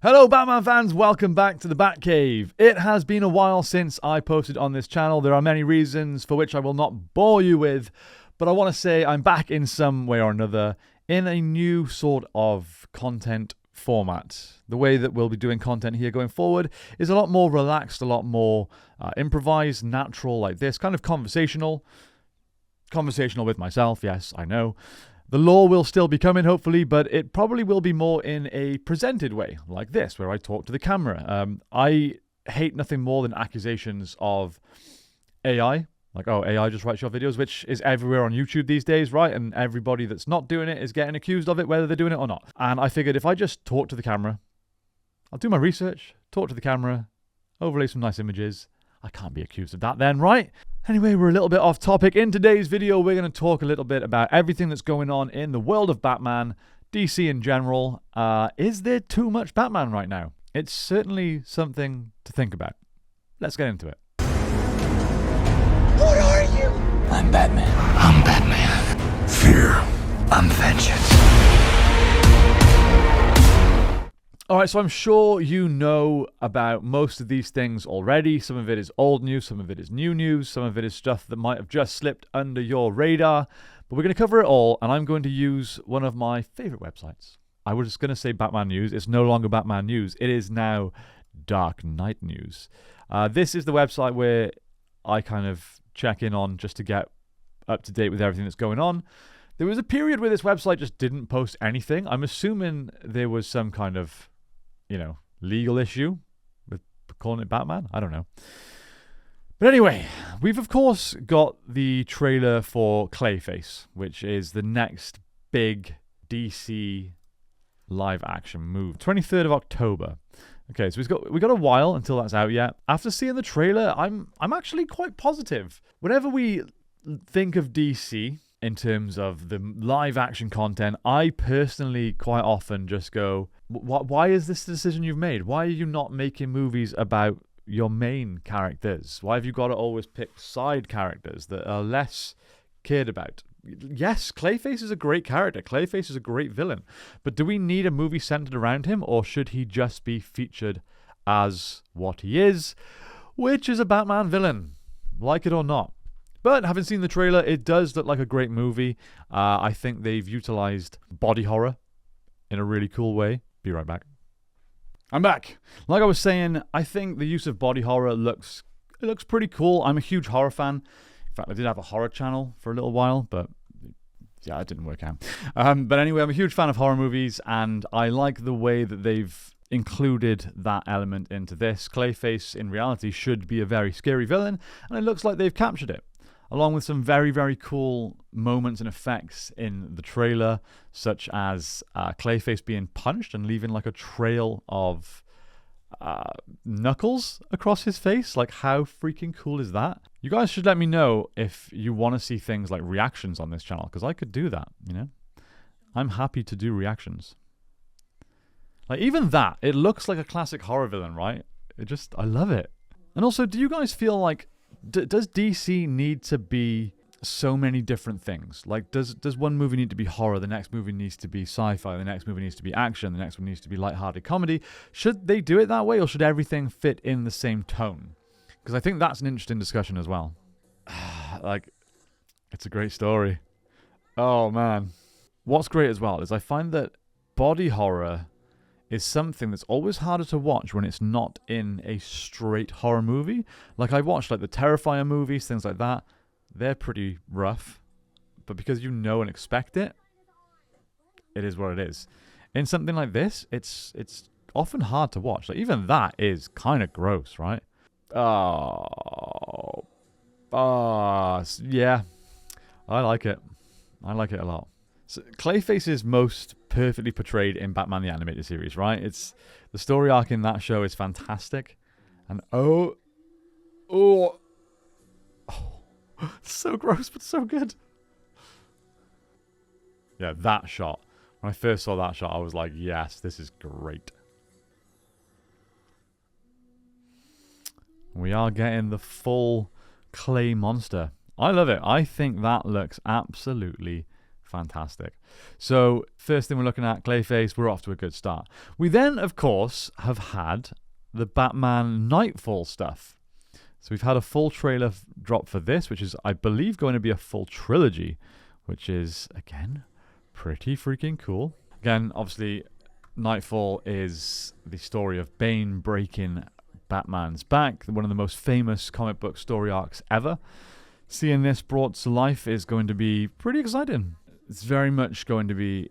Hello Batman fans, welcome back to the Batcave. It has been a while since I posted on this channel. There are many reasons for which I will not bore you with, but I want to say I'm back in some way or another in a new sort of content format. The way that we'll be doing content here going forward is a lot more relaxed, a lot more improvised, natural, like this, kind of conversational with myself, yes, I know. The lore will still be coming, hopefully, but it probably will be more in a presented way, like this, where I talk to the camera. I hate nothing more than accusations of AI. Like, oh, AI just writes your videos, which is everywhere on YouTube these days, right? And everybody that's not doing it is getting accused of it, whether they're doing it or not. And I figured if I just talk to the camera, I'll do my research, talk to the camera, overlay some nice images. I can't be accused of that then, right? Anyway, we're a little bit off topic. In today's video, we're going to talk a little bit about everything that's going on in the world of Batman, DC in general. Is there too much Batman right now? It's certainly something to think about. Let's get into it. What are you? I'm Batman. I'm Batman. Fear. I'm vengeance. Alright, so I'm sure you know about most of these things already. Some of it is old news, some of it is new news, some of it is stuff that might have just slipped under your radar. But we're going to cover it all, and I'm going to use one of my favorite websites. I was just going to say Batman News. It's no longer Batman News. It is now Dark Knight News. This is the website where I kind of check in on just to get up to date with everything that's going on. There was a period where this website just didn't post anything. I'm assuming there was some kind of, legal issue with calling it Batman. I don't know. But anyway, we've of course got the trailer for Clayface, which is the next big DC live action move. 23rd of October. Okay, so we got a while until that's out yet. After seeing the trailer, I'm actually quite positive. Whenever we think of DC in terms of the live action content, I personally quite often just go, why is this the decision you've made? Why are you not making movies about your main characters? Why have you got to always pick side characters that are less cared about? Yes, Clayface is a great character. Clayface is a great villain. But do we need a movie centered around him, or should he just be featured as what he is, which is a Batman villain, like it or not? But having seen the trailer, it does look like a great movie. I think they've utilized body horror in a really cool way. Be right back. I'm back. Like I was saying, I think the use of body horror looks pretty cool. I'm a huge horror fan. In fact, I did have a horror channel for a little while, but yeah, it didn't work out. But anyway, I'm a huge fan of horror movies, and I like the way that they've included that element into this. Clayface, in reality, should be a very scary villain, and it looks like they've captured it, along with some very, very cool moments and effects in the trailer, such as Clayface being punched and leaving like a trail of knuckles across his face. Like, how freaking cool is that? You guys should let me know if you want to see things like reactions on this channel, because I could do that, I'm happy to do reactions. Like, even that, it looks like a classic horror villain, right? I love it. And also, do you guys feel like, does DC need to be so many different things? Like, does one movie need to be horror, the next movie needs to be sci-fi, the next movie needs to be action, the next one needs to be lighthearted comedy? Should they do it that way, or should everything fit in the same tone? Because I think that's an interesting discussion as well. Like, it's a great story. Oh, man. What's great as well is I find that body horror is something that's always harder to watch when it's not in a straight horror movie. Like, I watched like the Terrifier movies, things like that. They're pretty rough, but because you know and expect it, it is what it is. In something like this, it's often hard to watch. Like, even that is kind of gross, right? Yeah, I like it. I like it a lot. So Clayface is most perfectly portrayed in Batman the Animated Series, right? It's the story arc in that show is fantastic, and oh, so gross but so good. Yeah, that shot. When I first saw that shot, I was like, yes, this is great. We are getting the full clay monster. I love it. I think that looks absolutely Fantastic. So first thing we're looking at, Clayface, we're off to a good start. We then, of course, have had the Batman Knightfall stuff. So we've had a full trailer drop for this, which is, I believe, going to be a full trilogy, which is, again, pretty freaking cool. Again, obviously, Knightfall is the story of Bane breaking Batman's back, one of the most famous comic book story arcs ever. Seeing this brought to life is going to be pretty exciting. It's very much going to be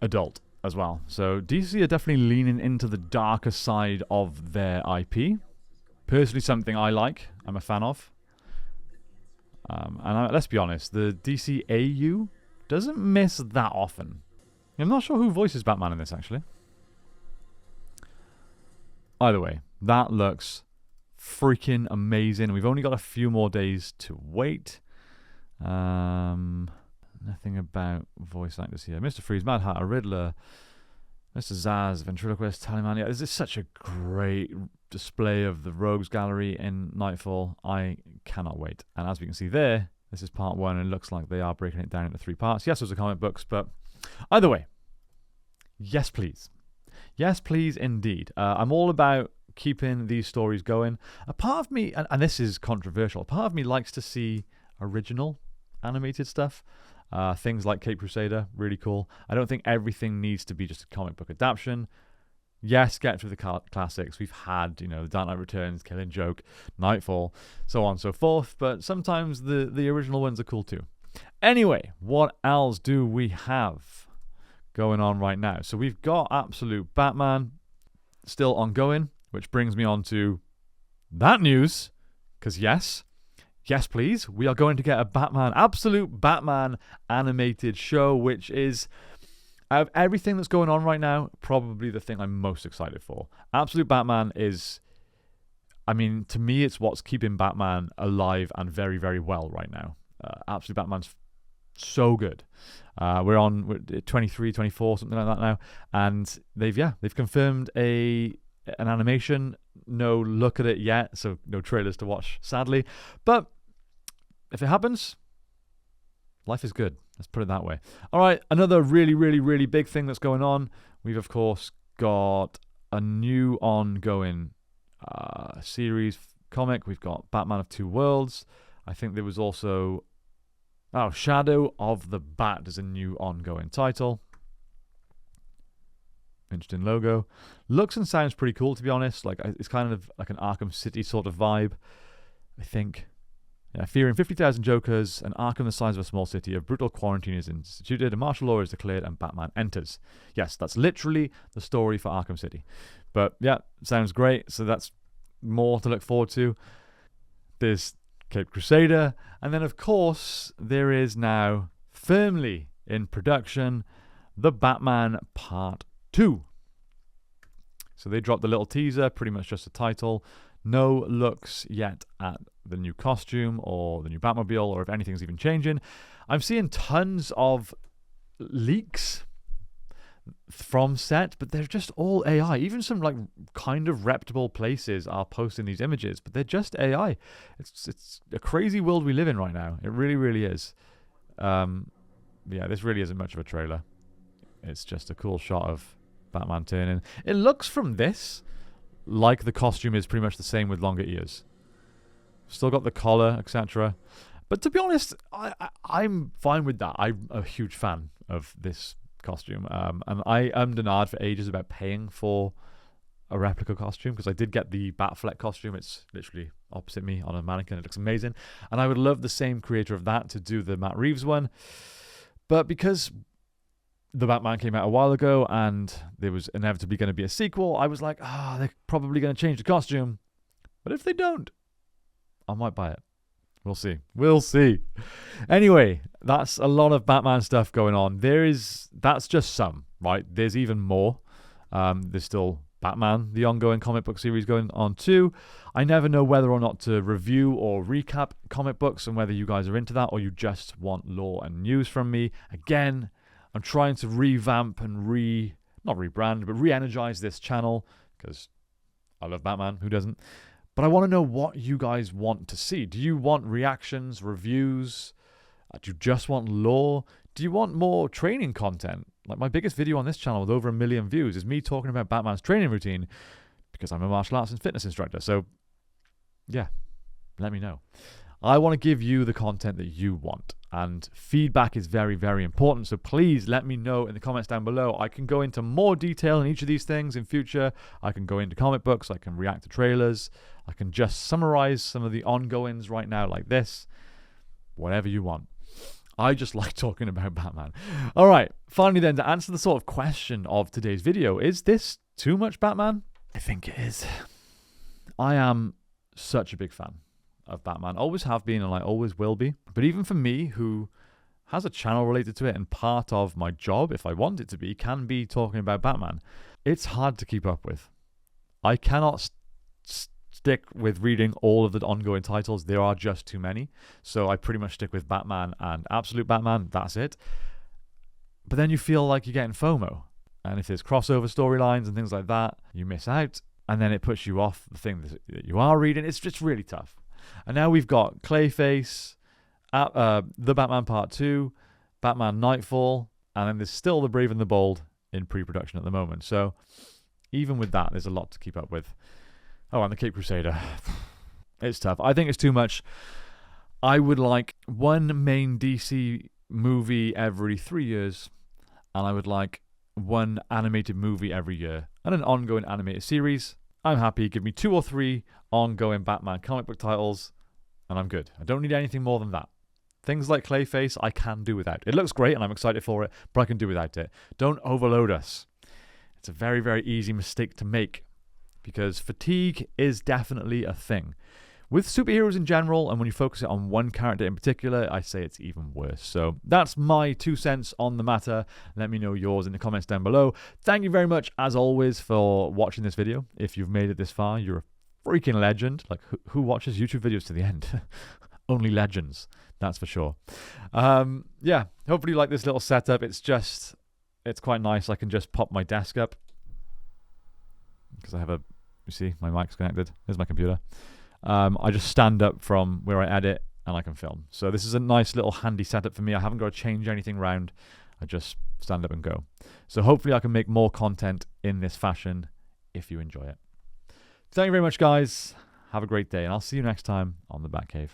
adult as well. So DC are definitely leaning into the darker side of their IP. Personally, something I like, I'm a fan of. Let's be honest, the DC AU doesn't miss that often. I'm not sure who voices Batman in this, actually. Either way, that looks freaking amazing. We've only got a few more days to wait. Nothing about voice actors here. Mr. Freeze, Mad Hatter, Riddler, Mr. Zaz, Ventriloquist, Tallyman. Yeah, this is such a great display of the Rogues Gallery in Knightfall. I cannot wait. And as we can see there, this is part 1, and it looks like they are breaking it down into 3 parts. Yes, those are comic books, but either way, yes, please. Yes, please, indeed. I'm all about keeping these stories going. A part of me, and this is controversial, a part of me likes to see original animated stuff. Things like Cape Crusader, really cool. I don't think everything needs to be just a comic book adaptation. Yes, get through the classics. We've had, The Dark Knight Returns, Killing Joke, Knightfall, so on and so forth. But sometimes the original ones are cool too. Anyway, what else do we have going on right now? So we've got Absolute Batman still ongoing, which brings me on to that news. Because yes, please, we are going to get a Absolute Batman animated show, which is, out of everything that's going on right now, probably the thing I'm most excited for. Absolute Batman is, to me, it's what's keeping Batman alive and very, very well right now. Absolute Batman's so good. We're 23, 24, something like that now. And they've confirmed an animation. No look at it yet, so no trailers to watch, sadly. But if it happens, life is good. Let's put it that way. All right, another really, really, really big thing that's going on. We've, of course, got a new ongoing series comic. We've got Batman of Two Worlds. I think there was also... Shadow of the Bat is a new ongoing title. Interesting logo. Looks and sounds pretty cool, to be honest. It's kind of like an Arkham City sort of vibe, I think. Yeah, fearing 50,000 Jokers, an Arkham the size of a small city, a brutal quarantine is instituted, a martial law is declared, and Batman enters. Yes, that's literally the story for Arkham City. But yeah, sounds great. So that's more to look forward to. There's Cape Crusader, and then of course there is now firmly in production the Batman Part 2. So they dropped the little teaser, pretty much just a title. No looks yet at the new costume or the new Batmobile, or if anything's even changing. I'm seeing tons of leaks from set, but they're just all AI. Even some kind of reputable places are posting these images, but they're just AI. It's a crazy world we live in right now. It really, really is. This really isn't much of a trailer. It's just a cool shot of Batman turning. It looks from this like the costume is pretty much the same with longer ears. Still got the collar, etc. But to be honest, I'm fine with that. I'm a huge fan of this costume. And I ummed for ages about paying for a replica costume, because I did get the Batfleck costume. It's literally opposite me on a mannequin. It looks amazing. And I would love the same creator of that to do the Matt Reeves one. But because the Batman came out a while ago and there was inevitably going to be a sequel, I was like, they're probably going to change the costume. But if they don't, I might buy it. We'll see. We'll see. Anyway, that's a lot of Batman stuff going on. That's just some, right? There's even more. There's still Batman, the ongoing comic book series going on too. I never know whether or not to review or recap comic books and whether you guys are into that or you just want lore and news from me. Again, I'm trying to revamp and not rebrand, but re-energize this channel because I love Batman. Who doesn't? But I want to know what you guys want to see. Do you want reactions, reviews? Do you just want lore? Do you want more training content? Like my biggest video on this channel with over 1 million views is me talking about Batman's training routine because I'm a martial arts and fitness instructor. So yeah, let me know. I want to give you the content that you want, and feedback is very, very important. So please let me know in the comments down below. I can go into more detail in each of these things in future. I can go into comic books. I can react to trailers. I can just summarize some of the ongoings right now like this. Whatever you want. I just like talking about Batman. All right, finally then, to answer the sort of question of today's video, is this too much Batman? I think it is. I am such a big fan of Batman. Always have been, and I always will be. But even for me, who has a channel related to it, and part of my job, if I want it to be, can be talking about Batman, it's hard to keep up with. I cannot stick with reading all of the ongoing titles. There are just too many. So I pretty much stick with Batman and Absolute Batman. That's it. But then you feel like you're getting FOMO. And if there's crossover storylines and things like that, you miss out. And then it puts you off the thing that you are reading. It's just really tough. And now we've got Clayface, The Batman Part 2, Batman Knightfall, and then there's still The Brave and the Bold in pre-production at the moment. So even with that, there's a lot to keep up with. Oh, and the Cape Crusader. It's tough. I think it's too much. I would like one main DC movie every 3 years, and I would like one animated movie every year, and an ongoing animated series. I'm happy. Give me 2 or 3 ongoing Batman comic book titles, and I'm good. I don't need anything more than that. Things like Clayface, I can do without. It looks great, and I'm excited for it, but I can do without it. Don't overload us. It's a very, very easy mistake to make, because fatigue is definitely a thing. With superheroes in general, and when you focus it on one character in particular, I say it's even worse. So that's my 2 cents on the matter. Let me know yours in the comments down below. Thank you very much, as always, for watching this video. If you've made it this far, you're a freaking legend. Like, who watches YouTube videos to the end? Only legends, that's for sure. Yeah, hopefully you like this little setup. It's quite nice. I can just pop my desk up because I have you see, my mic's connected. There's my computer. I just stand up from where I edit and I can film. So this is a nice little handy setup for me. I haven't got to change anything around. I just stand up and go. So hopefully I can make more content in this fashion if you enjoy it. Thank you very much, guys. Have a great day, and I'll see you next time on the Batcave.